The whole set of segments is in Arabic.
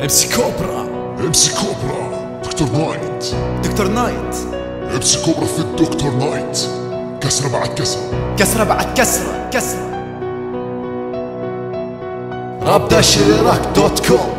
MC كوبرا. MC كوبرا. دكتور نايت. دكتور نايت. MC كوبرا في الدكتور نايت. كسرة بعد كسرة. كسرة بعد كسرة. كسرة. راب-العراق.com.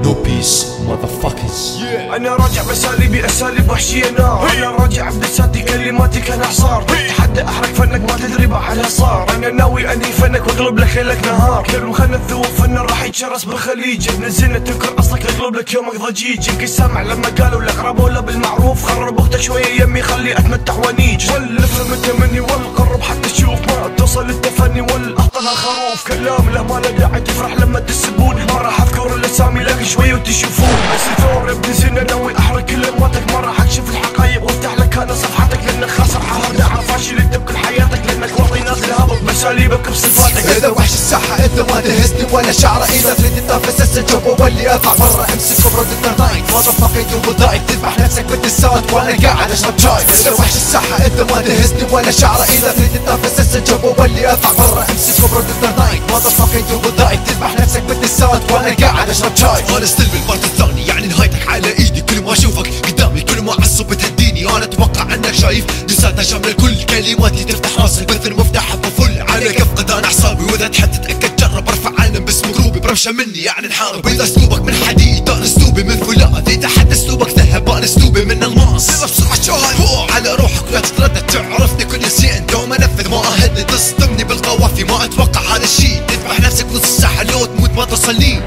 No peace motherfuckers. انا راجع باساليبي اساليب وحشيه نار. انا راجع بلساتي كلماتي كالحصار. تتحدى احرق فنك ما تدري بعدها صار. انا ناوي انهي فنك واقلب لك ليلك نهار. كل مخنث ذوب فن راح يتشرس بالخليج. نزلنا تنكر اصلك اقلب لك يومك ضجيج. يمكن سامع لما قالوا لك رابولا بالمعروف. خرب اختك شويه يمي خلي اتمتع ونيج. والفهم انت مني والقرب حتى تشوف ما توصل التفني والاحطها الخروف. كلام له ما له داعي تفرح لما تسبون. ما راح اذكر الاسامي لكن شوي وتشوفون. بس ثور ابن زين ناوي احرق كلماتك. ما راح اكشف الحقايق وافتح لك انا صفحتك. لانك خاسر حهرد على فاشل انت بكل حياتك. لانك واطي نازل هابط باساليبك بصفاتك. اذا وحش الساحه انت ما تهزني ولا شعره. اذا تريد تنافس السجوب وولي اطلع برا. امسك كبرى دكتور نايت ما ضفقيت وضايق. تذبح نفسك بالتساوت وانا قاعد اشرب شاي. اذا وحش الساحه انت ما تهزني ولا شعره. اذا تريد تنافس السجوب وولي اطلع برا. امسك كبرى دكتور نايت ما ضفقيت وضايق. تذبح نفسك بالتساوت وانا قاعد اشرب شاي. انا ستيل بالبارت الثاني يعني نهايتك على ايدي. كل ما اشوفك قدامي كل ما اعصب بتهديني. انا اتوقع انك شايف دساتها شامله الكل. كلماتي تفتح راسك مثل مفتاح بفل. عليك افقد انا اعصابي واذا تحب تتاكد جرب ارفع علم باسم جروبي. برمشه مني يعني نحارب. اذا اسلوبك من حديد انا اسلوبي من فولاذ. اذا حتى اسلوبك ذهب انا اسلوبي من الماس. يلا بسرعه شوهد فوق على روحك ولا تتردد. تعرفني كل شيء دوم انفذ ما اهدد. تصدمني بالقوافي ما اتوقع هذا الشيء. تذبح نفسك نص الساحه لو تموت ما تصلين.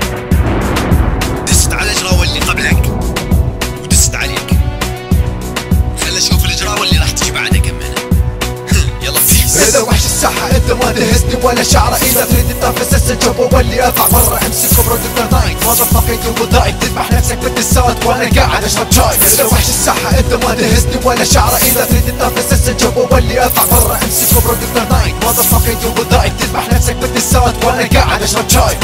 دست على الاجراء اللي قبلك ودست عليك. خل اشوف الاجراء اللي راح تجي بعدها كمان. يلا بيس. اذا وحش الساحه انت ما تهزني ولا شعره. اذا تريد تنافس السجوب وولي اطلع برا. امسك كبرى دكتور نايت ما ضفقيت وضايق. تذبح نفسك بالتساوت وانا قاعد اشرب شاي. اذا وحش الساحه انت ما تهزني ولا شعره. اذا تريد تنافس السجوب وولي اطلع برا. امسك كبرى دكتور نايت ما ضفقيت وضايق. تذبح نفسك بالتساوت وانا قاعد اشرب شاي.